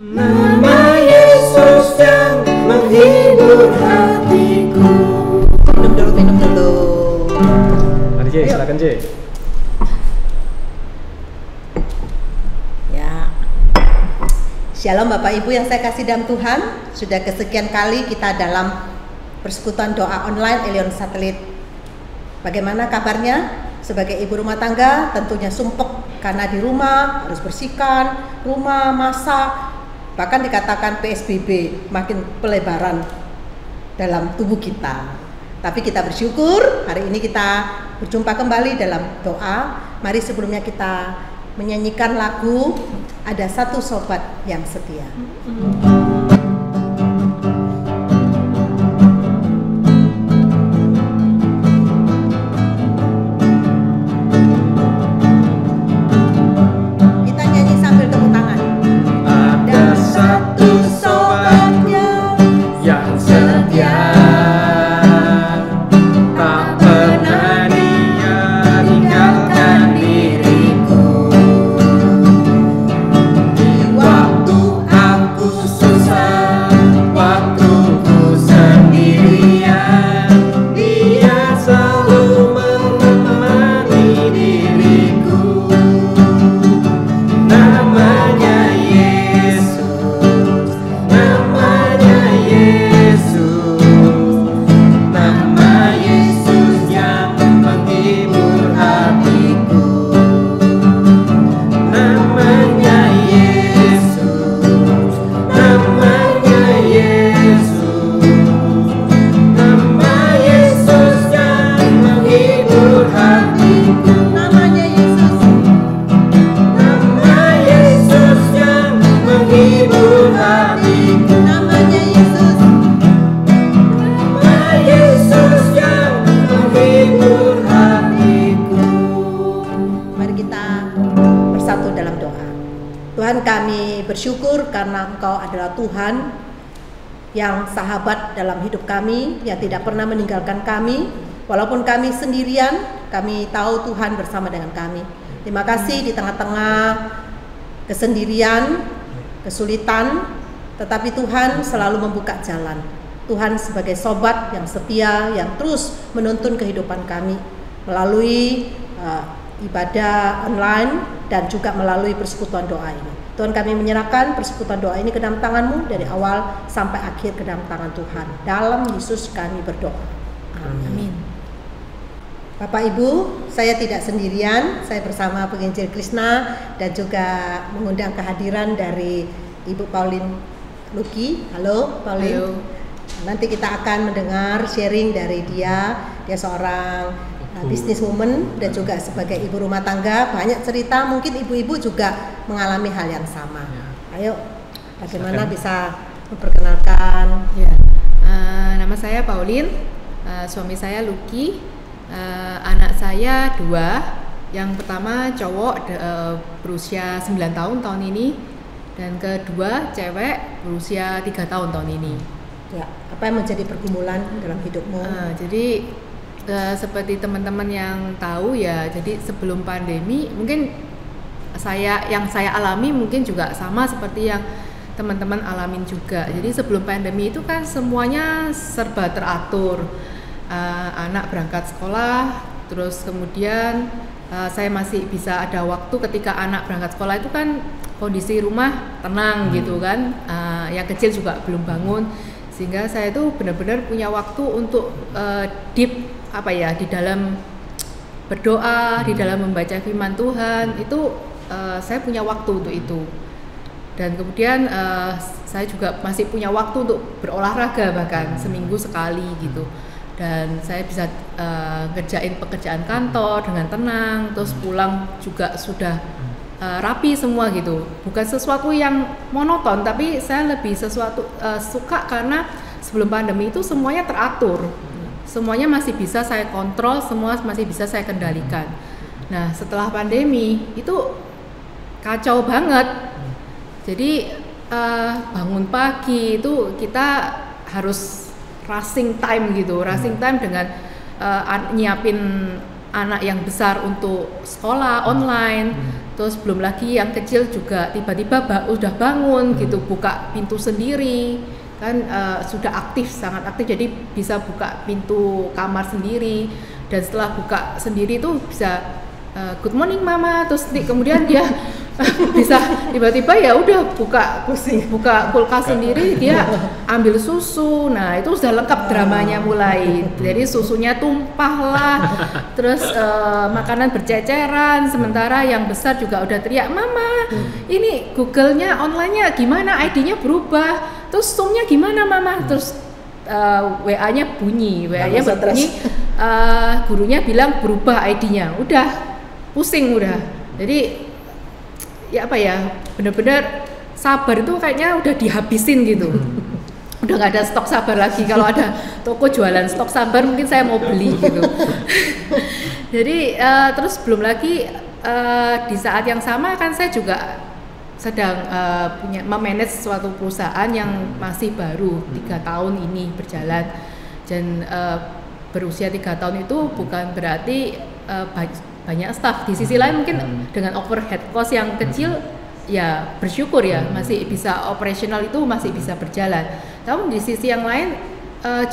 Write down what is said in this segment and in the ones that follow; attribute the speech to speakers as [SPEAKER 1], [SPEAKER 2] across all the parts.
[SPEAKER 1] Nama Yesus yang menghibur hatiku.
[SPEAKER 2] Minum dulu.
[SPEAKER 3] Mari J, silakan J.
[SPEAKER 2] Ya. Shalom Bapak Ibu yang saya kasih dalam Tuhan. Sudah kesekian kali kita dalam persekutuan doa online Elion Satelit. Bagaimana kabarnya? Sebagai ibu rumah tangga tentunya sumpek karena di rumah harus bersihkan rumah, masak. Bahkan dikatakan PSBB makin pelebaran dalam tubuh kita. Tapi kita bersyukur hari ini kita berjumpa kembali dalam doa. Mari sebelumnya kita menyanyikan lagu Ada Satu Sobat yang Setia. Bersyukur karena Engkau adalah Tuhan yang sahabat dalam hidup kami, yang tidak pernah meninggalkan kami. Walaupun kami sendirian, kami tahu Tuhan bersama dengan kami. Terima kasih di tengah-tengah kesendirian, kesulitan, tetapi Tuhan selalu membuka jalan. Tuhan sebagai sobat yang setia, yang terus menuntun kehidupan kami melalui ibadah online dan juga melalui persekutuan doa ini. Tuhan, kami menyerahkan persekutuan doa ini ke dalam tangan-Mu dari awal sampai akhir ke dalam tangan Tuhan. Dalam Yesus kami berdoa. Amin. Bapak Ibu, saya tidak sendirian, saya bersama penginjil Krishna dan juga mengundang kehadiran dari Ibu Pauline Luki. Halo Pauline. Halo. Nanti kita akan mendengar sharing dari dia. Dia seorang businesswoman dan juga sebagai ibu rumah tangga, banyak cerita, mungkin ibu-ibu juga mengalami hal yang sama. Ayo, bagaimana bisa memperkenalkan?
[SPEAKER 4] Ya. Nama saya Pauline, suami saya Luki, anak saya 2, yang pertama cowok berusia 9 tahun ini, dan kedua cewek berusia 3 tahun ini.
[SPEAKER 2] Ya, apa yang menjadi pergumulan dalam hidupmu?
[SPEAKER 4] Jadi seperti teman-teman yang tahu ya, jadi sebelum pandemi mungkin yang saya alami mungkin juga sama seperti yang teman-teman alamin juga. Jadi sebelum pandemi itu kan semuanya serba teratur, anak berangkat sekolah, terus kemudian saya masih bisa ada waktu ketika anak berangkat sekolah itu kan kondisi rumah tenang gitu kan, yang kecil juga belum bangun, sehingga saya itu benar-benar punya waktu untuk deep di dalam berdoa, di dalam membaca firman Tuhan. Itu saya punya waktu untuk itu. Dan kemudian saya juga masih punya waktu untuk berolahraga, bahkan seminggu sekali gitu. Dan saya bisa ngerjain pekerjaan kantor dengan tenang, terus pulang juga sudah rapi semua gitu. Bukan sesuatu yang monoton, tapi saya lebih suka karena sebelum pandemi itu semuanya teratur. Semuanya masih bisa saya kontrol, semua masih bisa saya kendalikan. Nah, setelah pandemi itu kacau banget. Jadi bangun pagi itu kita harus rushing time gitu, rushing time dengan nyiapin anak yang besar untuk sekolah online, Terus belum lagi yang kecil juga tiba-tiba udah bangun gitu, buka pintu sendiri kan, sudah aktif, sangat aktif, jadi bisa buka pintu kamar sendiri, dan setelah buka sendiri itu bisa good morning mama, terus kemudian dia bisa tiba-tiba ya udah buka kulkas sendiri, dia ambil susu. Nah itu sudah lengkap dramanya mulai, jadi susunya tumpah lah, terus makanan berceceran, sementara yang besar juga udah teriak, mama ini Google-nya online-nya gimana, ID-nya berubah, terus Zoom-nya gimana mama, terus WA-nya bunyi, gurunya bilang berubah ID-nya, udah pusing udah. Jadi ya apa ya, benar-benar sabar itu kayaknya udah dihabisin gitu. Udah nggak ada stok sabar lagi. Kalau ada toko jualan stok sabar mungkin saya mau beli gitu. Jadi terus belum lagi di saat yang sama kan saya juga sedang memanage suatu perusahaan yang masih baru 3 tahun ini berjalan, dan berusia 3 tahun itu bukan berarti banyak staff. Di sisi lain mungkin dengan overhead cost yang kecil ya bersyukur ya masih bisa operasional, itu masih bisa berjalan. Namun di sisi yang lain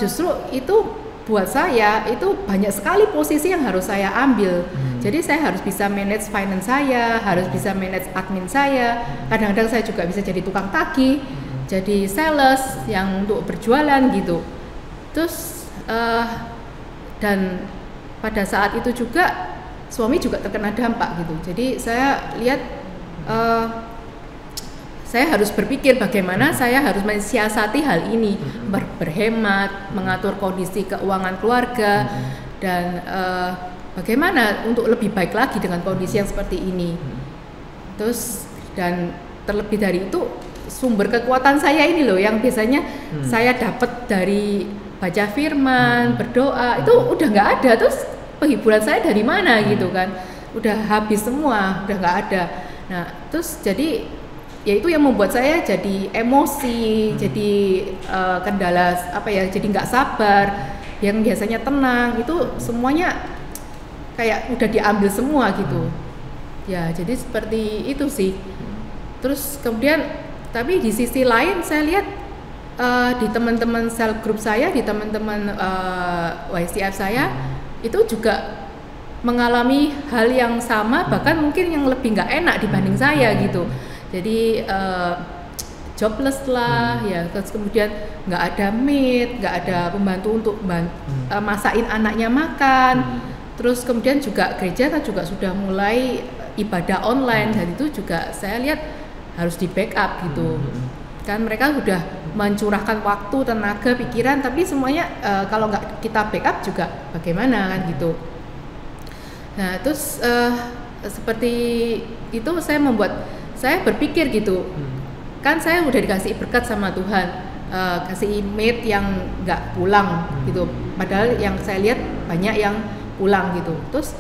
[SPEAKER 4] justru itu buat saya itu banyak sekali posisi yang harus saya ambil. Jadi saya harus bisa manage finance saya, harus bisa manage admin saya. Kadang-kadang saya juga bisa jadi tukang tagih, jadi sales yang untuk berjualan gitu. Terus dan pada saat itu juga suami juga terkena dampak gitu. Jadi saya lihat saya harus berpikir bagaimana saya harus mensiasati hal ini, berhemat, mengatur kondisi keuangan keluarga, dan bagaimana untuk lebih baik lagi dengan kondisi yang seperti ini. Terus dan terlebih dari itu sumber kekuatan saya ini loh yang biasanya saya dapat dari baca firman, berdoa, itu udah nggak ada. Terus penghiburan saya dari mana gitu kan, udah habis semua, udah nggak ada. Nah terus jadi ya itu yang membuat saya jadi emosi, jadi kendala apa ya, jadi nggak sabar. Yang biasanya tenang itu semuanya kayak udah diambil semua gitu ya. Jadi seperti itu sih. Terus kemudian tapi di sisi lain saya lihat di teman-teman sel group saya, di teman-teman YCF saya itu juga mengalami hal yang sama, bahkan mungkin yang lebih nggak enak dibanding saya gitu. Jadi jobless lah ya, terus kemudian nggak ada maid, nggak ada pembantu untuk masakin anaknya makan. Terus kemudian juga gereja kan juga sudah mulai ibadah online, dan itu juga saya lihat harus di backup gitu. Kan mereka sudah mencurahkan waktu, tenaga, pikiran, tapi semuanya kalau nggak kita backup juga bagaimana kan gitu. Nah terus seperti itu saya berpikir gitu, kan saya udah dikasih berkat sama Tuhan, kasih maid yang nggak pulang gitu, padahal yang saya lihat banyak yang pulang gitu. Terus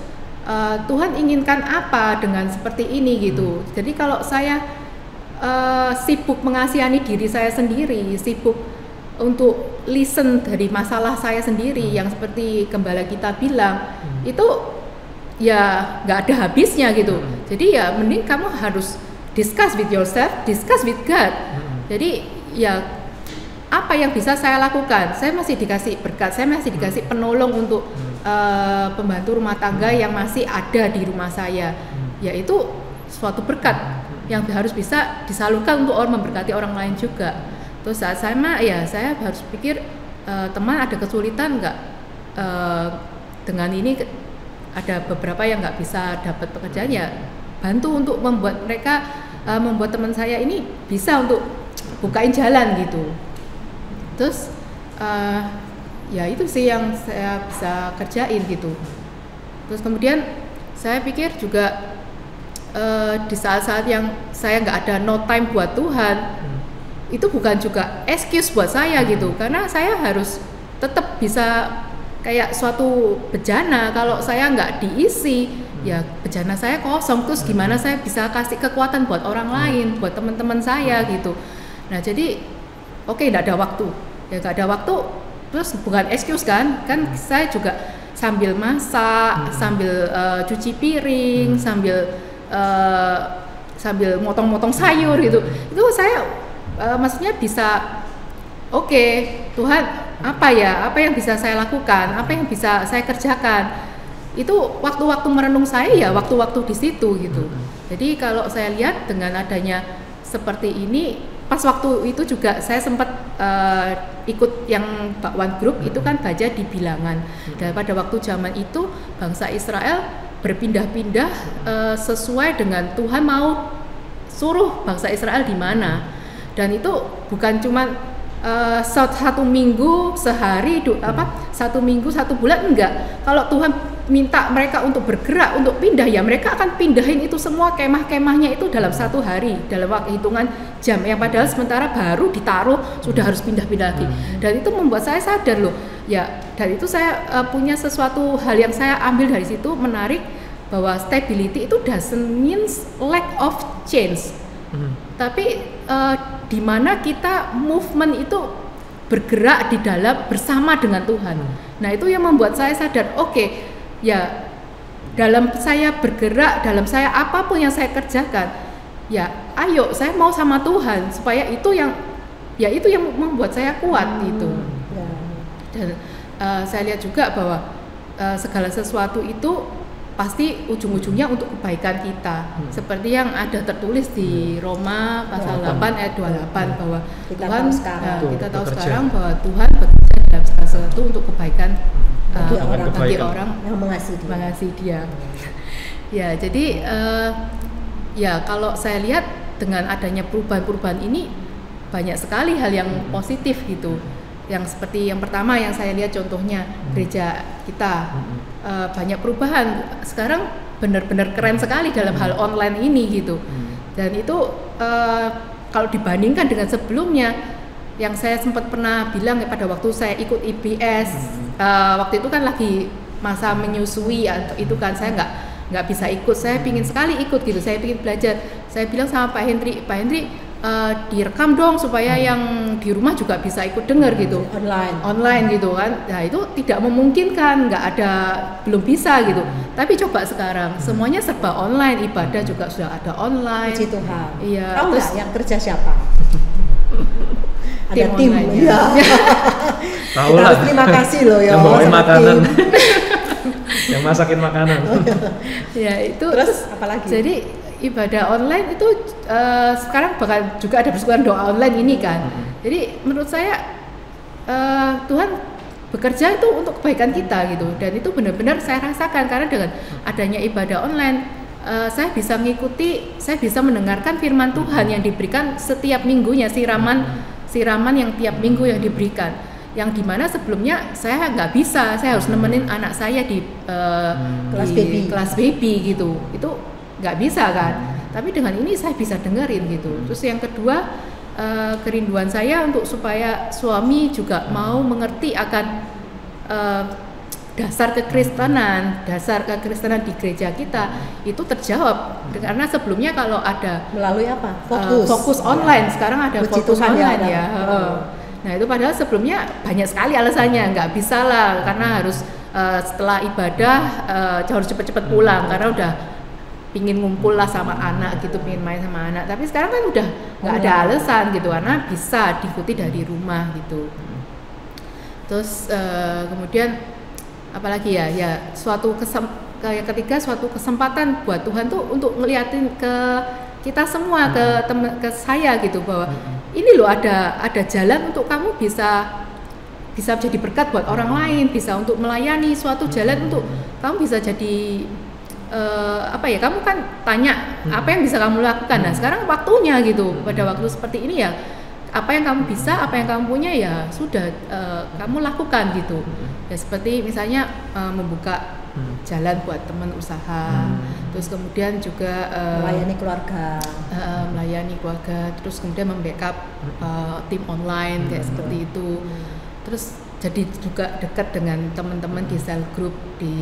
[SPEAKER 4] Tuhan inginkan apa dengan seperti ini gitu. Jadi kalau saya sibuk mengasihani diri saya sendiri, sibuk untuk listen dari masalah saya sendiri yang seperti gembala kita bilang, itu ya nggak ada habisnya gitu. Jadi ya mending kamu harus discuss with yourself, discuss with God. Jadi ya apa yang bisa saya lakukan? Saya masih dikasih berkat, saya masih dikasih penolong untuk pembantu rumah tangga yang masih ada di rumah saya. Yaitu suatu berkat yang harus bisa disalurkan untuk orang, memberkati orang lain juga. Terus saat sama ya saya harus pikir teman ada kesulitan nggak dengan ini, ada beberapa yang nggak bisa dapat pekerjaan, ya bantu untuk membuat mereka membuat teman saya ini bisa untuk bukain jalan gitu. Terus ya itu sih yang saya bisa kerjain gitu. Terus kemudian saya pikir juga di saat-saat yang saya nggak ada no time buat Tuhan, itu bukan juga excuse buat saya gitu, karena saya harus tetap bisa kayak suatu bejana. Kalau saya nggak diisi, ya bejana saya kosong. Terus gimana saya bisa kasih kekuatan buat orang lain, buat teman-teman saya gitu. Nah jadi oke, nggak ada waktu, ya nggak ada waktu. Terus bukan excuse kan saya juga sambil masak, sambil cuci piring, sambil sambil motong-motong sayur gitu. Itu saya maksudnya bisa oke, Tuhan apa yang bisa saya lakukan, apa yang bisa saya kerjakan. Itu waktu-waktu merenung saya ya waktu-waktu di situ gitu. Jadi kalau saya lihat dengan adanya seperti ini, pas waktu itu juga saya sempat ikut yang Bakwan Group itu kan baca di Bilangan. Dan pada waktu zaman itu bangsa Israel berpindah-pindah sesuai dengan Tuhan mau suruh bangsa Israel di mana. Dan itu bukan cuma satu minggu sehari, satu minggu satu bulan, enggak. Kalau Tuhan minta mereka untuk bergerak, untuk pindah, ya mereka akan pindahin itu semua kemah-kemahnya itu dalam satu hari, dalam waktu hitungan jam, yang padahal sementara baru ditaruh sudah harus pindah-pindah lagi. Dan itu membuat saya sadar loh, ya dari itu saya punya sesuatu hal yang saya ambil dari situ menarik, bahwa stability itu doesn't means lack of change, tapi di mana kita movement itu bergerak di dalam bersama dengan Tuhan. Nah itu yang membuat saya sadar, oke, ya dalam saya bergerak, dalam saya apapun yang saya kerjakan, ya ayo saya mau sama Tuhan, supaya itu yang membuat saya kuat gitu. Dan saya lihat juga bahwa segala sesuatu itu pasti ujung-ujungnya untuk kebaikan kita. Seperti yang ada tertulis di Roma pasal 8 ayat 28 bahwa kita tahu sekarang bahwa Tuhan bekerja dalam segala sesuatu untuk kebaikan bagi orang
[SPEAKER 2] yang mengasihi
[SPEAKER 4] Dia. Ya, jadi ya kalau saya lihat dengan adanya perubahan-perubahan ini banyak sekali hal yang positif gitu. Yang seperti yang pertama yang saya lihat contohnya gereja kita banyak perubahan sekarang, benar-benar keren sekali dalam hal online ini gitu. Dan itu kalau dibandingkan dengan sebelumnya yang saya sempat pernah bilang pada waktu saya ikut IBS, waktu itu kan lagi masa menyusui itu kan saya nggak bisa ikut, saya pingin sekali ikut gitu, saya pingin belajar. Saya bilang sama Pak Hendri direkam dong supaya yang di rumah juga bisa ikut dengar gitu, online gitu kan. Nah itu tidak memungkinkan, belum bisa gitu. Tapi coba sekarang semuanya serba online, ibadah juga sudah ada online.
[SPEAKER 2] Puji Tuhan.
[SPEAKER 4] Iya.
[SPEAKER 2] Tahu
[SPEAKER 4] Terus
[SPEAKER 2] yang kerja siapa? Ada tim
[SPEAKER 4] ya.
[SPEAKER 3] Tahu lah.
[SPEAKER 2] Terima kasih loh ya.
[SPEAKER 3] Yang bawain makanan. Yang masakin makanan.
[SPEAKER 4] Ya itu.
[SPEAKER 2] Terus apalagi?
[SPEAKER 4] Jadi ibadah online itu sekarang bahkan juga ada persekutuan doa online ini kan. Jadi menurut saya Tuhan bekerja itu untuk kebaikan kita gitu, dan itu benar-benar saya rasakan karena dengan adanya ibadah online saya bisa mengikuti, saya bisa mendengarkan firman Tuhan yang diberikan setiap minggunya, siraman yang tiap minggu yang diberikan, yang dimana sebelumnya saya nggak bisa, saya harus nemenin anak saya di kelas baby gitu, itu nggak bisa kan. Tapi dengan ini saya bisa dengerin gitu. Terus yang kedua, kerinduan saya untuk supaya suami juga mau mengerti akan dasar kekristenan di gereja kita itu terjawab, karena sebelumnya kalau ada
[SPEAKER 2] melalui apa?
[SPEAKER 4] Fokus online, sekarang ada fokus online ya. Nah itu padahal sebelumnya banyak sekali alasannya, nggak bisa lah karena harus setelah ibadah harus cepet-cepet pulang karena udah pingin ngumpul lah sama anak gitu, pingin main sama anak. Tapi sekarang kan udah nggak ada alasan gitu, karena bisa diikuti dari rumah gitu. Terus kemudian apalagi ya ketiga suatu kesempatan buat Tuhan tuh untuk ngeliatin ke kita semua, ke saya gitu, bahwa ini loh ada jalan untuk kamu bisa jadi berkat buat orang lain, bisa untuk melayani suatu jalan untuk kamu bisa jadi kamu kan tanya apa yang bisa kamu lakukan. Nah sekarang waktunya gitu, pada waktu seperti ini ya apa yang kamu bisa, apa yang kamu punya ya sudah kamu lakukan gitu. Ya seperti misalnya membuka jalan buat teman usaha, terus kemudian juga melayani keluarga, terus kemudian membackup tim online kayak seperti itu. Terus jadi juga dekat dengan teman-teman di cell group, di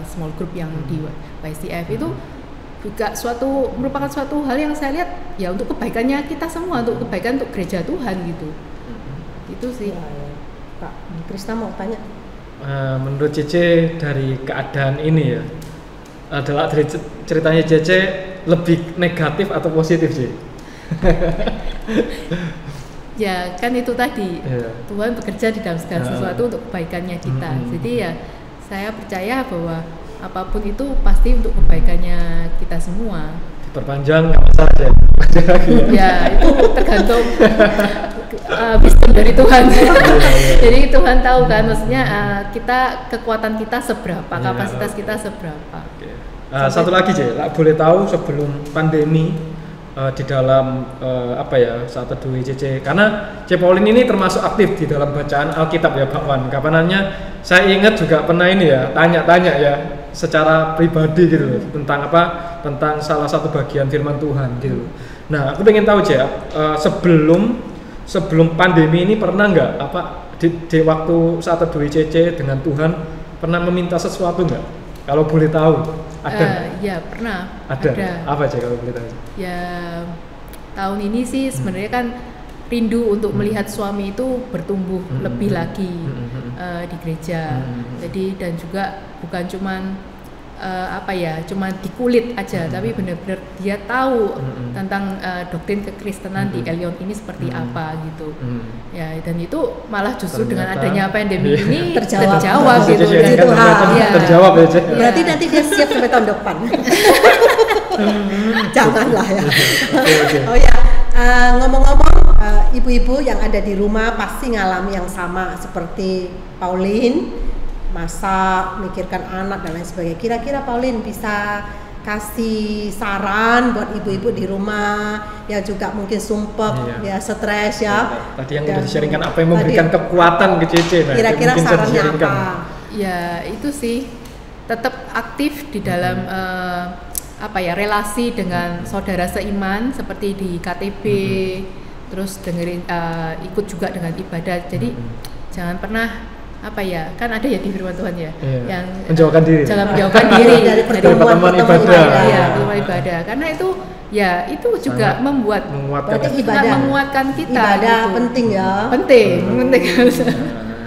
[SPEAKER 4] small group yang di YCF itu juga merupakan suatu hal yang saya lihat ya untuk kebaikannya kita semua, untuk kebaikan untuk gereja Tuhan gitu. Itu sih.
[SPEAKER 2] Ya. Pak Krista mau tanya.
[SPEAKER 3] Menurut Cece dari keadaan ini ya, adalah dari ceritanya Cece lebih negatif atau positif sih?
[SPEAKER 4] Ya kan itu tadi, Tuhan bekerja di dalam segala sesuatu untuk kebaikannya kita. Jadi ya saya percaya bahwa apapun itu pasti untuk kebaikannya kita semua.
[SPEAKER 3] Diperpanjang nggak masalah aja.
[SPEAKER 4] Ya itu tergantung wisdom dari Tuhan. Jadi Tuhan tahu kan, maksudnya kita kekuatan kita seberapa, kapasitas kita seberapa.
[SPEAKER 3] Satu lagi Cek, boleh tahu sebelum pandemi di dalam saat teduh CC, karena C Pauline ini termasuk aktif di dalam bacaan Alkitab ya Pak Wan. Kapanannya saya ingat juga pernah ini ya tanya-tanya ya secara pribadi gitu loh, tentang salah satu bagian firman Tuhan gitu loh. Nah aku pengen tahu Cek, sebelum pandemi ini pernah nggak di waktu saat teduh CC dengan Tuhan pernah meminta sesuatu nggak? Kalau boleh tahu, ada?
[SPEAKER 4] Ya pernah.
[SPEAKER 3] Ada. Apa aja kalau boleh tahu?
[SPEAKER 4] Ya tahun ini sih sebenarnya kan rindu untuk melihat suami itu bertumbuh lebih lagi di gereja. Jadi dan juga bukan cuman cuma di kulit aja, tapi benar-benar dia tahu tentang doktrin kekristenan di Elion ini seperti apa gitu. Ya dan itu malah justru dengan adanya pandemi ini terjawab gitu.
[SPEAKER 3] Terjawab ya.
[SPEAKER 2] Berarti nanti dia siap sampai tahun depan. Janganlah ya. Oh ya, ngomong-ngomong, ibu-ibu yang ada di rumah pasti ngalami yang sama seperti Pauline. Masak, mikirkan anak dan lain sebagainya. Kira-kira Pauline bisa kasih saran buat ibu-ibu di rumah yang juga mungkin sumpek, ya stres ya.
[SPEAKER 3] Tadi yang udah di-sharingkan apa yang memberikan kekuatan ke Cece.
[SPEAKER 2] Kira-kira sarannya apa?
[SPEAKER 4] Ya itu sih tetap aktif di dalam relasi dengan saudara seiman seperti di KTB, terus dengerin ikut juga dengan ibadah. Jadi jangan pernah kan ada ya di firman Tuhan ya, yang
[SPEAKER 3] menjauhkan diri.
[SPEAKER 4] Jangan menjauhkan diri dari
[SPEAKER 3] pertemuan ibadah.
[SPEAKER 4] Pertemuan ibadah. Karena itu juga menguatkan kita.
[SPEAKER 2] Ibadah
[SPEAKER 4] gitu.
[SPEAKER 2] penting ya.
[SPEAKER 4] Penting.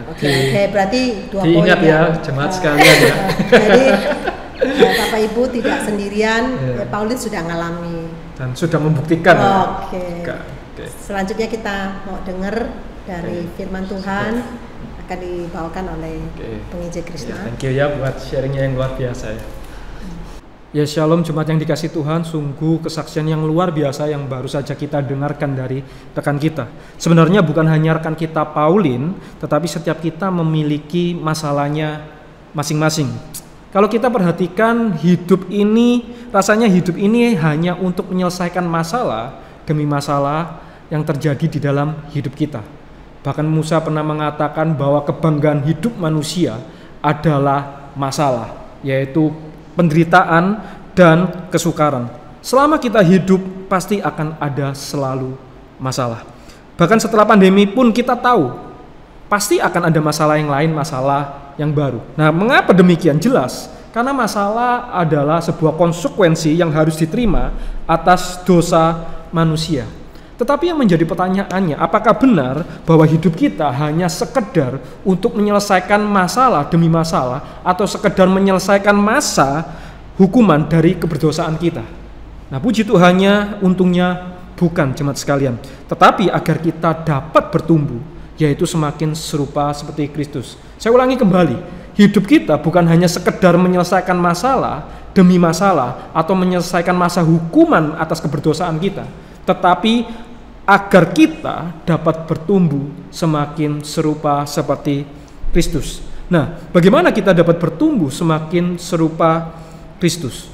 [SPEAKER 2] Oke, berarti 2 poin.
[SPEAKER 3] Diingat ya, jemaat sekalian ya.
[SPEAKER 2] Jadi Bapak Ibu tidak sendirian, Pauline sudah ngalami
[SPEAKER 3] dan sudah membuktikan.
[SPEAKER 2] Oke. Selanjutnya kita mau dengar dari firman Tuhan. Akan dibawakan oleh penginjil Krishna.
[SPEAKER 3] Thank you ya buat sharingnya yang luar biasa ya. Ya shalom jemaat yang dikasih Tuhan, sungguh kesaksian yang luar biasa yang baru saja kita dengarkan dari rekan kita. Sebenarnya bukan hanya rekan kita Pauline, tetapi setiap kita memiliki masalahnya masing-masing. Kalau kita perhatikan rasanya hidup ini hanya untuk menyelesaikan masalah demi masalah yang terjadi di dalam hidup kita. Bahkan Musa pernah mengatakan bahwa kebanggaan hidup manusia adalah masalah, yaitu penderitaan dan kesukaran. Selama kita hidup pasti akan ada selalu masalah. Bahkan setelah pandemi pun kita tahu pasti akan ada masalah yang lain, masalah yang baru. Nah, mengapa demikian? Jelas, karena masalah adalah sebuah konsekuensi yang harus diterima atas dosa manusia. Tetapi yang menjadi pertanyaannya, apakah benar bahwa hidup kita hanya sekedar untuk menyelesaikan masalah demi masalah atau sekedar menyelesaikan masa hukuman dari keberdosaan kita? Nah, puji Tuhannya, untungnya bukan jemaat sekalian, tetapi agar kita dapat bertumbuh, yaitu semakin serupa seperti Kristus. Saya ulangi kembali, hidup kita bukan hanya sekedar menyelesaikan masalah demi masalah atau menyelesaikan masa hukuman atas keberdosaan kita, tetapi agar kita dapat bertumbuh semakin serupa seperti Kristus. Nah, bagaimana kita dapat bertumbuh semakin serupa Kristus?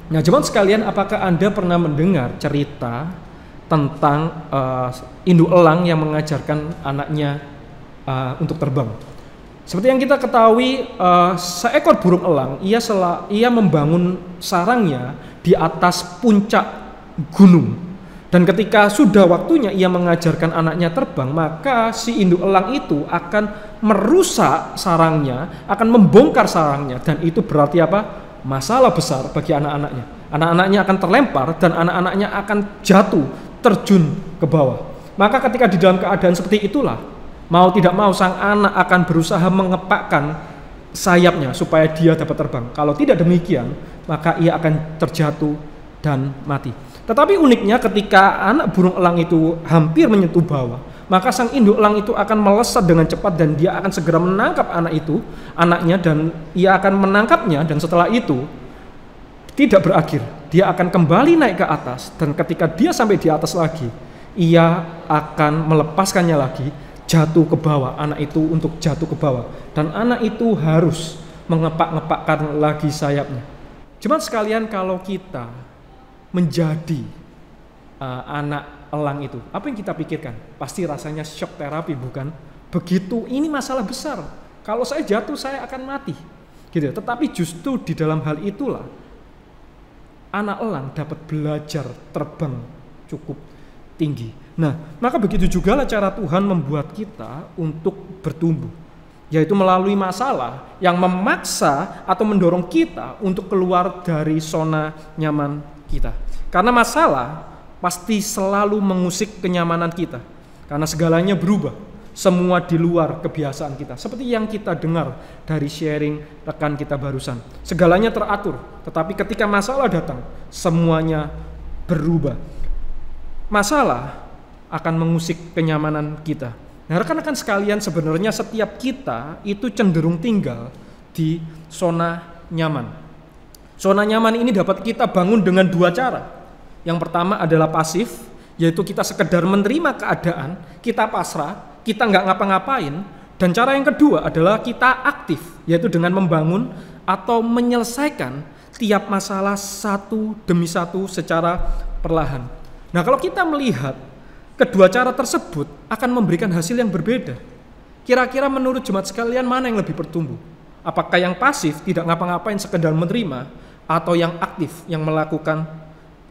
[SPEAKER 3] Nah, jemaat sekalian, apakah Anda pernah mendengar cerita tentang induk elang yang mengajarkan anaknya untuk terbang? Seperti yang kita ketahui, seekor burung elang, ia membangun sarangnya di atas puncak gunung. Dan ketika sudah waktunya ia mengajarkan anaknya terbang, maka si induk elang itu akan merusak sarangnya, akan membongkar sarangnya, dan itu berarti apa? Masalah besar bagi anak-anaknya. Anak-anaknya akan terlempar dan anak-anaknya akan jatuh, terjun ke bawah. Maka ketika di dalam keadaan seperti itulah, mau tidak mau sang anak akan berusaha mengepakkan sayapnya supaya dia dapat terbang. Kalau tidak demikian, maka ia akan terjatuh dan mati. Tetapi uniknya ketika anak burung elang itu hampir menyentuh bawah, maka sang induk elang itu akan melesat dengan cepat dan dia akan segera menangkap anaknya dan ia akan menangkapnya, dan setelah itu tidak berakhir. Dia akan kembali naik ke atas, dan ketika dia sampai di atas lagi, ia akan melepaskannya lagi, jatuh ke bawah, anak itu untuk jatuh ke bawah, dan anak itu harus mengepak-ngepakkan lagi sayapnya. Jemaat sekalian, kalau kita menjadi anak elang itu, apa yang kita pikirkan? Pasti rasanya shock terapi, bukan? Begitu, ini masalah besar. Kalau saya jatuh, saya akan mati. Gitu. Tetapi justru di dalam hal itulah anak elang dapat belajar terbang cukup tinggi. Nah, maka begitu juga lah cara Tuhan membuat kita untuk bertumbuh, yaitu melalui masalah yang memaksa atau mendorong kita untuk keluar dari zona nyaman kita. Karena masalah pasti selalu mengusik kenyamanan kita, karena segalanya berubah, semua di luar kebiasaan kita. Seperti yang kita dengar dari sharing rekan kita barusan, segalanya teratur, tetapi ketika masalah datang, semuanya berubah. Masalah akan mengusik kenyamanan kita. Nah, rekan-rekan sekalian, sebenarnya setiap kita itu cenderung tinggal di zona nyaman. Zona nyaman ini dapat kita bangun dengan dua cara. Yang pertama adalah pasif, yaitu kita sekedar menerima keadaan, kita pasrah, kita nggak ngapa-ngapain. Dan cara yang kedua adalah kita aktif, yaitu dengan membangun atau menyelesaikan tiap masalah satu demi satu secara perlahan. Nah, kalau kita melihat kedua cara tersebut akan memberikan hasil yang berbeda. Kira-kira menurut jemaat sekalian, mana yang lebih bertumbuh? Apakah yang pasif, tidak ngapa-ngapain, sekedar menerima, atau yang aktif, yang melakukan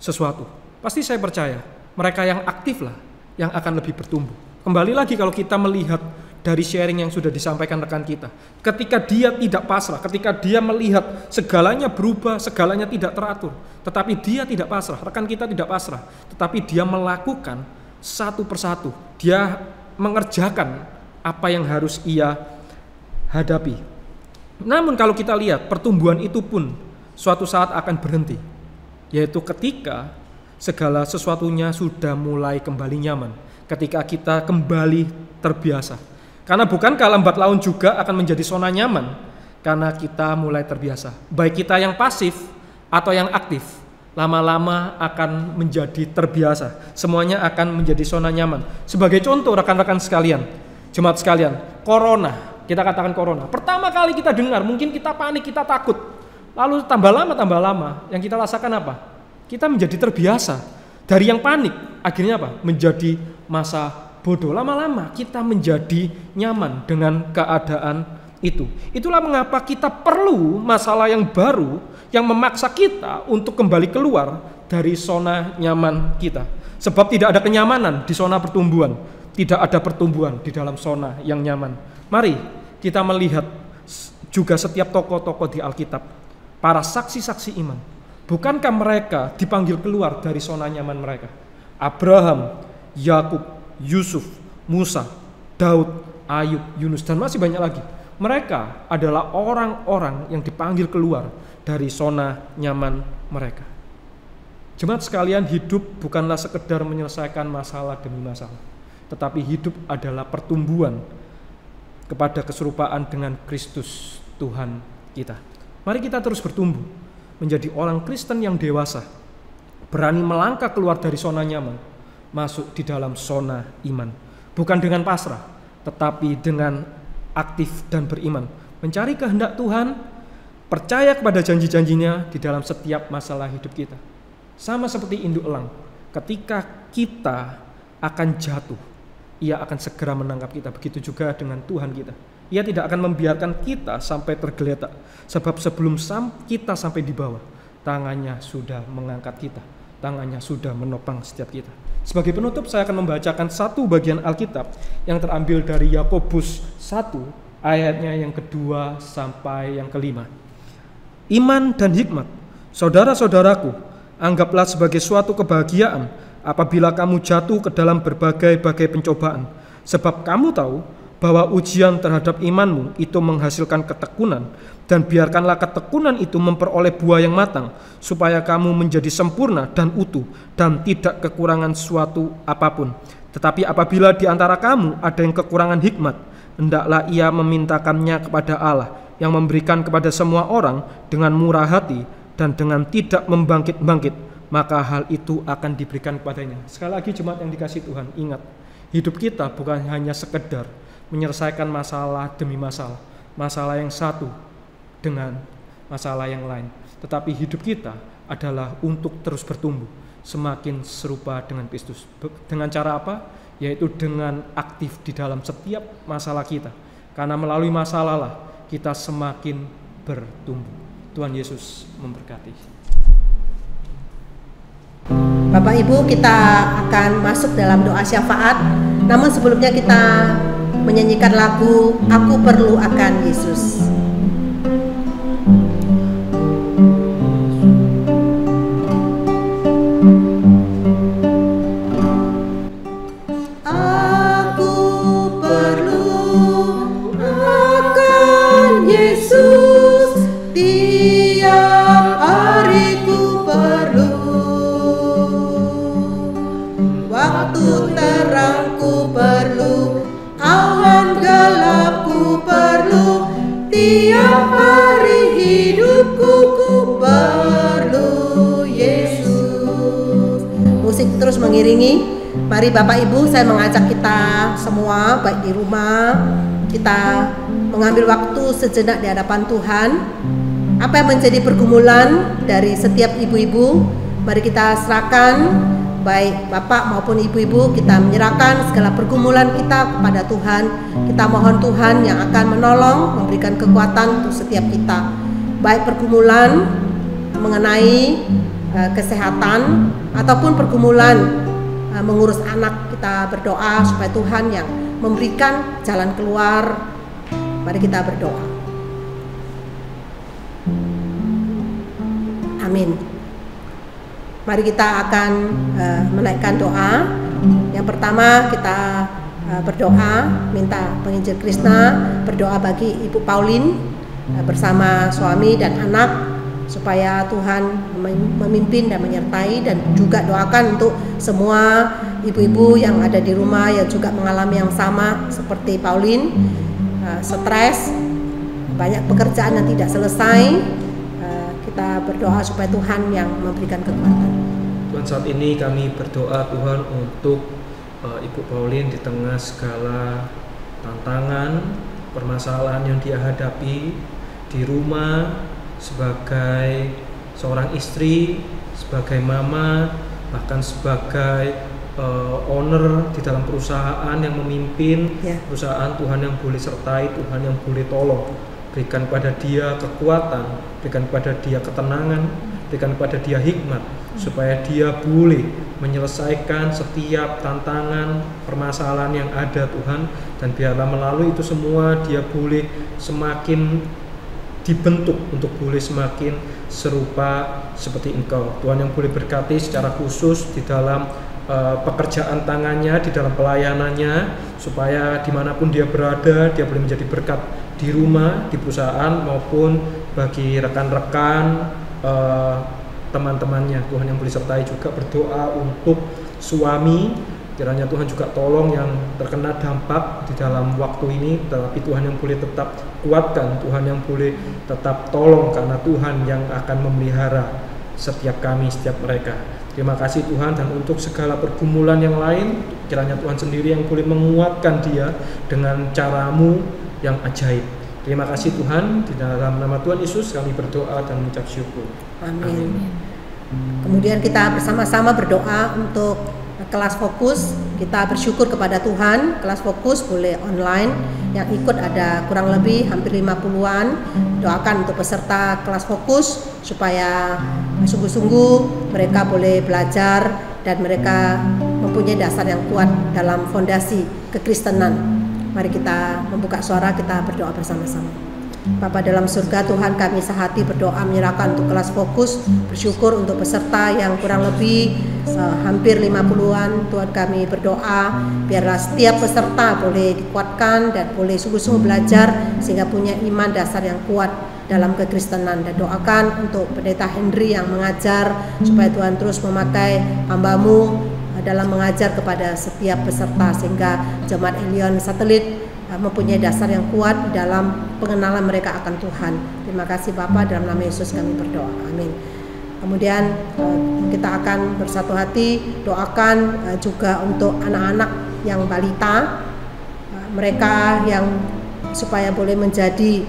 [SPEAKER 3] sesuatu? Pasti saya percaya mereka yang aktif lah yang akan lebih bertumbuh. Kembali lagi kalau kita melihat dari sharing yang sudah disampaikan rekan kita, ketika dia tidak pasrah, ketika dia melihat segalanya berubah, segalanya tidak teratur, tetapi dia tidak pasrah, rekan kita tidak pasrah, tetapi dia melakukan satu persatu, dia mengerjakan apa yang harus ia hadapi. Namun kalau kita lihat, pertumbuhan itu pun suatu saat akan berhenti, yaitu ketika segala sesuatunya sudah mulai kembali nyaman, ketika kita kembali terbiasa. Karena bukankah lambat laun juga akan menjadi zona nyaman karena kita mulai terbiasa. Baik kita yang pasif atau yang aktif, lama-lama akan menjadi terbiasa. Semuanya akan menjadi zona nyaman. Sebagai contoh rekan-rekan sekalian, jemaat sekalian, corona, kita katakan corona. Pertama kali kita dengar, mungkin kita panik, kita takut. Lalu tambah lama, yang kita rasakan apa? Kita menjadi terbiasa. Dari yang panik, akhirnya apa? Menjadi masa bodoh. Lama-lama kita menjadi nyaman dengan keadaan itu. Itulah mengapa kita perlu masalah yang baru yang memaksa kita untuk kembali keluar dari zona nyaman kita. Sebab tidak ada kenyamanan di zona pertumbuhan, tidak ada pertumbuhan di dalam zona yang nyaman. Mari kita melihat juga setiap tokoh-tokoh di Alkitab, para saksi-saksi iman. Bukankah mereka dipanggil keluar dari zona nyaman mereka? Abraham, Yakub, Yusuf, Musa, Daud, Ayub, Yunus, dan masih banyak lagi. Mereka adalah orang-orang yang dipanggil keluar dari zona nyaman mereka. Jemaat sekalian, hidup bukanlah sekedar menyelesaikan masalah demi masalah, tetapi hidup adalah pertumbuhan kepada keserupaan dengan Kristus Tuhan kita. Mari kita terus bertumbuh menjadi orang Kristen yang dewasa, berani melangkah keluar dari zona nyaman, masuk di dalam zona iman. Bukan dengan pasrah, tetapi dengan aktif dan beriman, mencari kehendak Tuhan, percaya kepada janji-janjinya di dalam setiap masalah hidup kita. Sama seperti induk elang, ketika kita akan jatuh, ia akan segera menangkap kita. Begitu juga dengan Tuhan kita. Ia tidak akan membiarkan kita sampai tergeletak, sebab sebelum kita sampai di bawah, tangannya sudah mengangkat kita, tangannya sudah menopang setiap kita. Sebagai penutup, saya akan membacakan satu bagian Alkitab yang terambil dari Yakobus 1 ayatnya yang kedua sampai yang kelima. Iman dan hikmat, saudara-saudaraku, anggaplah sebagai suatu kebahagiaan apabila kamu jatuh ke dalam berbagai-bagai pencobaan, sebab kamu tahu bahwa ujian terhadap imanmu itu menghasilkan ketekunan, dan biarkanlah ketekunan itu memperoleh buah yang matang, supaya kamu menjadi sempurna dan utuh dan tidak kekurangan suatu apapun. Tetapi apabila di antara kamu ada yang kekurangan hikmat, hendaklah ia memintakannya kepada Allah, yang memberikan kepada semua orang dengan murah hati dan dengan tidak membangkit-bangkit, maka hal itu akan diberikan kepadanya. Sekali lagi jemaat yang dikasihi Tuhan, ingat, hidup kita bukan hanya sekedar menyelesaikan masalah demi masalah yang satu dengan masalah yang lain, tetapi hidup kita adalah untuk terus bertumbuh, semakin serupa dengan Kristus. Dengan cara apa? Yaitu dengan aktif di dalam setiap masalah kita, karena melalui masalah lah kita semakin bertumbuh. Tuhan Yesus memberkati.
[SPEAKER 2] Bapak Ibu, kita akan masuk dalam doa syafaat. Namun sebelumnya kita menyanyikan lagu Aku Perlu Akan Yesus. Mengiringi, mari Bapak Ibu, saya mengajak kita semua baik di rumah, kita mengambil waktu sejenak di hadapan Tuhan. Apa yang menjadi pergumulan dari setiap ibu-ibu, mari kita serahkan, baik Bapak maupun ibu-ibu, kita menyerahkan segala pergumulan kita kepada Tuhan. Kita mohon Tuhan yang akan menolong, memberikan kekuatan untuk setiap kita, baik pergumulan mengenai kesehatan ataupun pergumulan mengurus anak. Kita berdoa supaya Tuhan yang memberikan jalan keluar. Mari kita berdoa. Amin. Mari kita akan menaikkan doa. Yang pertama kita berdoa, minta penginjil Krishna berdoa bagi Ibu Pauline bersama suami dan anak, supaya Tuhan memimpin dan menyertai, dan juga doakan untuk semua ibu-ibu yang ada di rumah yang juga mengalami yang sama seperti Pauline, stres, banyak pekerjaan yang tidak selesai. Kita berdoa supaya Tuhan yang memberikan kekuatan.
[SPEAKER 3] Tuhan, saat ini kami berdoa Tuhan untuk Ibu Pauline di tengah segala tantangan, permasalahan yang dia hadapi di rumah, sebagai seorang istri, sebagai mama, bahkan sebagai owner di dalam perusahaan yang memimpin perusahaan. Tuhan yang boleh sertai, Tuhan yang boleh tolong, berikan pada dia kekuatan, berikan pada dia ketenangan, berikan pada dia hikmat, supaya dia boleh menyelesaikan setiap tantangan, permasalahan yang ada Tuhan. Dan biarlah melalui itu semua dia boleh semakin dibentuk untuk boleh semakin serupa seperti Engkau. Tuhan yang boleh berkati secara khusus di dalam pekerjaan tangannya, di dalam pelayanannya, supaya dimanapun dia berada, dia boleh menjadi berkat di rumah, di perusahaan, maupun bagi rekan-rekan, teman-temannya. Tuhan yang boleh sertai. Juga berdoa untuk suami, kiranya Tuhan juga tolong yang terkena dampak di dalam waktu ini, tetapi Tuhan yang boleh tetap kuatkan, Tuhan yang boleh tetap tolong, karena Tuhan yang akan memelihara setiap kami, setiap mereka. Terima kasih Tuhan. Dan untuk segala pergumulan yang lain, kiranya Tuhan sendiri yang boleh menguatkan dia dengan caramu yang ajaib. Terima kasih Tuhan, di dalam nama Tuhan Yesus kami berdoa dan mengucap syukur.
[SPEAKER 2] Amin. Kemudian kita bersama-sama berdoa untuk kelas fokus. Kita bersyukur kepada Tuhan, kelas fokus boleh online, yang ikut ada kurang lebih hampir 50-an. Doakan untuk peserta kelas fokus supaya sungguh-sungguh mereka boleh belajar dan mereka mempunyai dasar yang kuat dalam fondasi kekristenan. Mari kita membuka suara, kita berdoa bersama-sama. Bapa dalam surga, Tuhan, kami sehati berdoa menyerahkan untuk kelas fokus, bersyukur untuk peserta yang kurang lebih hampir 50-an. Tuhan, kami berdoa biarlah setiap peserta boleh dikuatkan dan boleh sungguh-sungguh belajar sehingga punya iman dasar yang kuat dalam kekristenan. Dan doakan untuk Pendeta Henry yang mengajar supaya Tuhan terus memakai hamba-Mu dalam mengajar kepada setiap peserta sehingga Jemaat Elion Satelit mempunyai dasar yang kuat dalam pengenalan mereka akan Tuhan. Terima kasih Bapa, dalam nama Yesus kami berdoa. Amin. Kemudian kita akan bersatu hati doakan juga untuk anak-anak yang balita, mereka yang supaya boleh menjadi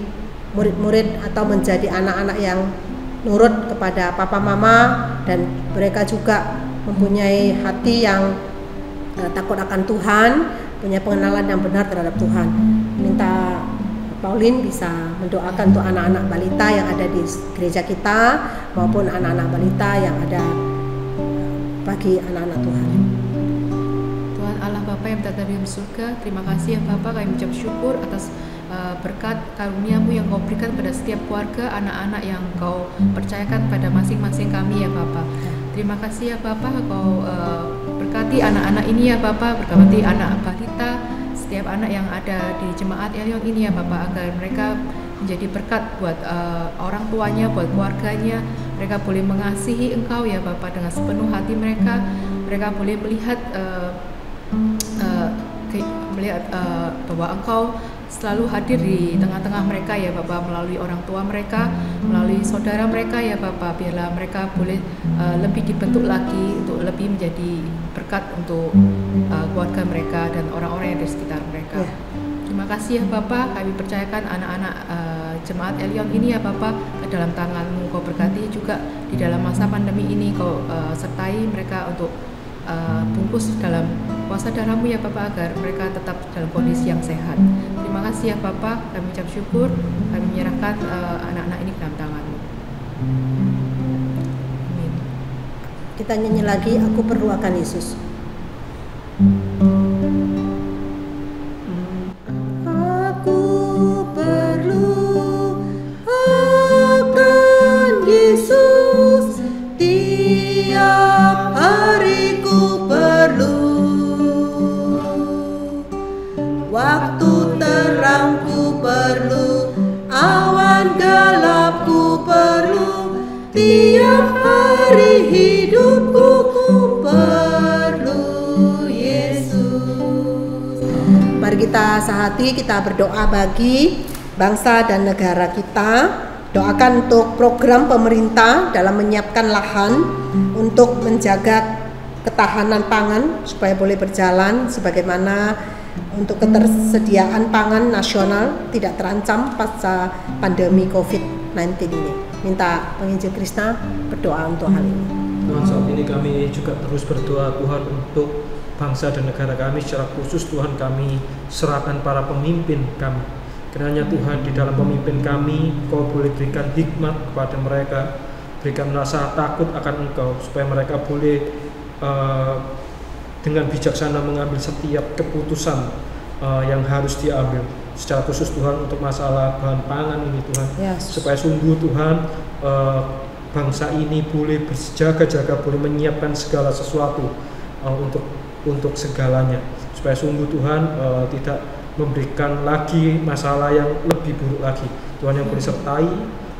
[SPEAKER 2] murid-murid atau menjadi anak-anak yang nurut kepada papa mama, dan mereka juga mempunyai hati yang takut akan Tuhan, punya pengenalan yang benar terhadap Tuhan. Minta Pauline bisa mendoakan untuk anak-anak balita yang ada di gereja kita maupun anak-anak balita yang ada bagi anak-anak Tuhan.
[SPEAKER 4] Tuhan Allah Bapa yang berada di surga, terima kasih ya Bapa, kami mengucap syukur atas berkat karunia-Mu yang Kau berikan pada setiap keluarga, anak-anak yang Kau percayakan pada masing-masing kami ya Bapa. Terima kasih ya Bapa, Kau berkati anak-anak ini ya Bapa, berkati anak balita, setiap anak yang ada di Jemaat Elion ini ya Bapa, agar mereka menjadi berkat buat orang tuanya, buat keluarganya. Mereka boleh mengasihi Engkau ya Bapa dengan sepenuh hati mereka. Mereka boleh melihat bahwa Engkau selalu hadir di tengah-tengah mereka ya Bapa, melalui orang tua mereka, melalui saudara mereka ya Bapa. Biarlah mereka boleh lebih dibentuk lagi untuk lebih menjadi berkat untuk keluarga mereka dan orang-orang yang di sekitar mereka. Terima kasih ya Bapa, kami percayakan anak-anak Jemaat Elion ini ya Bapa ke dalam tangan-Mu. Kau berkati juga di dalam masa pandemi ini, Kau sertai mereka untuk bungkus dalam kuasa darah-Mu ya Bapa, agar mereka tetap dalam kondisi yang sehat. Terima kasih ya Bapa, kami ucap syukur, kami menyerahkan anak-anak ini ke dalam tangan-Mu. Amin.
[SPEAKER 2] Kita nyanyi lagi, Aku Perlu Akan Yesus. Aku perlu akan Yesus, tiap hari ku perlu. Waktu terang ku perlu, awan gelap ku perlu, tiap hari hidupku ku perlu Yesus. Mari kita sehati, kita berdoa bagi bangsa dan negara kita. Doakan untuk program pemerintah dalam menyiapkan lahan untuk menjaga ketahanan pangan supaya boleh berjalan, sebagaimana untuk ketersediaan pangan nasional tidak terancam pasca pandemi COVID-19 ini. Minta penginjil Krishna berdoa untuk hal ini.
[SPEAKER 3] Tuhan, saat ini kami juga terus berdoa Tuhan untuk bangsa dan negara kami, secara khusus Tuhan kami serahkan para pemimpin kami. Kiranya Tuhan di dalam pemimpin kami Kau boleh berikan hikmat kepada mereka, berikan rasa takut akan Engkau, supaya mereka boleh dengan bijaksana mengambil setiap keputusan yang harus diambil. Secara khusus Tuhan untuk masalah bahan pangan ini Tuhan, supaya sungguh Tuhan bangsa ini boleh berjaga-jaga, boleh menyiapkan segala sesuatu untuk segalanya, supaya sungguh Tuhan tidak memberikan lagi masalah yang lebih buruk lagi. Tuhan yang boleh sertai,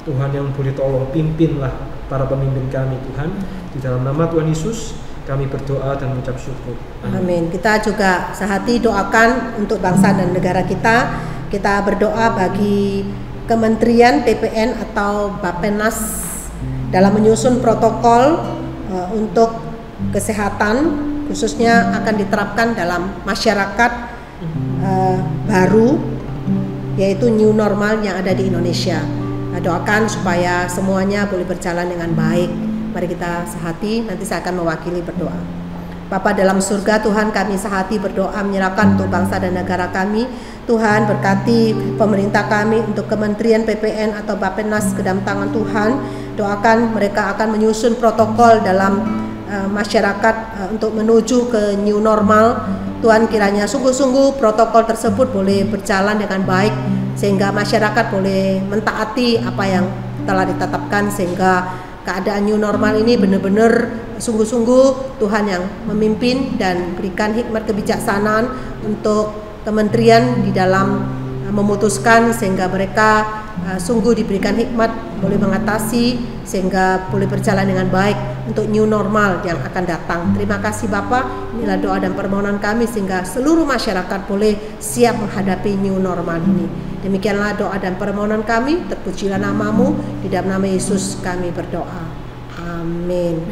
[SPEAKER 3] Tuhan yang boleh tolong, pimpinlah para pemimpin kami Tuhan. Di dalam nama Tuhan Yesus kami berdoa dan mengucap syukur.
[SPEAKER 2] Amin. Kita juga sehati doakan untuk bangsa dan negara kita. Kita berdoa bagi Kementerian PPN atau Bappenas dalam menyusun protokol untuk kesehatan, khususnya akan diterapkan dalam masyarakat baru, yaitu new normal yang ada di Indonesia. Doakan supaya semuanya boleh berjalan dengan baik. Mari kita sehati, nanti saya akan mewakili berdoa. Bapa dalam surga, Tuhan, kami sehati berdoa menyerahkan untuk bangsa dan negara kami. Tuhan, berkati pemerintah kami untuk Kementerian PPN atau Bappenas ke dalam tangan Tuhan. Doakan mereka akan menyusun protokol dalam masyarakat untuk menuju ke new normal. Tuhan, kiranya sungguh-sungguh protokol tersebut boleh berjalan dengan baik sehingga masyarakat boleh mentaati apa yang telah ditetapkan, sehingga keadaan new normal ini benar-benar sungguh-sungguh Tuhan yang memimpin dan berikan hikmat kebijaksanaan untuk kementerian di dalam memutuskan, sehingga mereka sungguh diberikan hikmat boleh mengatasi sehingga boleh berjalan dengan baik untuk new normal yang akan datang. Terima kasih Bapak, inilah doa dan permohonan kami sehingga seluruh masyarakat boleh siap menghadapi new normal ini. Demikianlah doa dan permohonan kami, terpujilah nama-Mu, di dalam nama Yesus kami berdoa. Amin.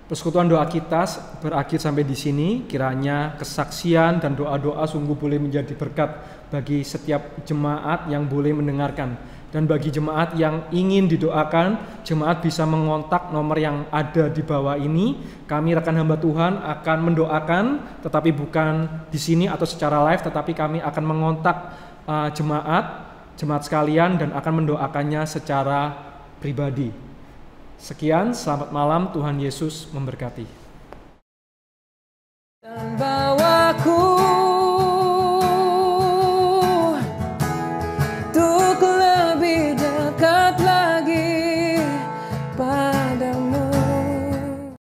[SPEAKER 3] Persekutuan doa kita berakhir sampai di sini. Kiranya kesaksian dan doa-doa sungguh boleh menjadi berkat bagi setiap jemaat yang boleh mendengarkan. Dan bagi jemaat yang ingin didoakan, jemaat bisa mengontak nomor yang ada di bawah ini. Kami rekan hamba Tuhan akan mendoakan, tetapi bukan di sini atau secara live, tetapi kami akan mengontak jemaat sekalian dan akan mendoakannya secara pribadi. Sekian, selamat malam, Tuhan Yesus memberkati.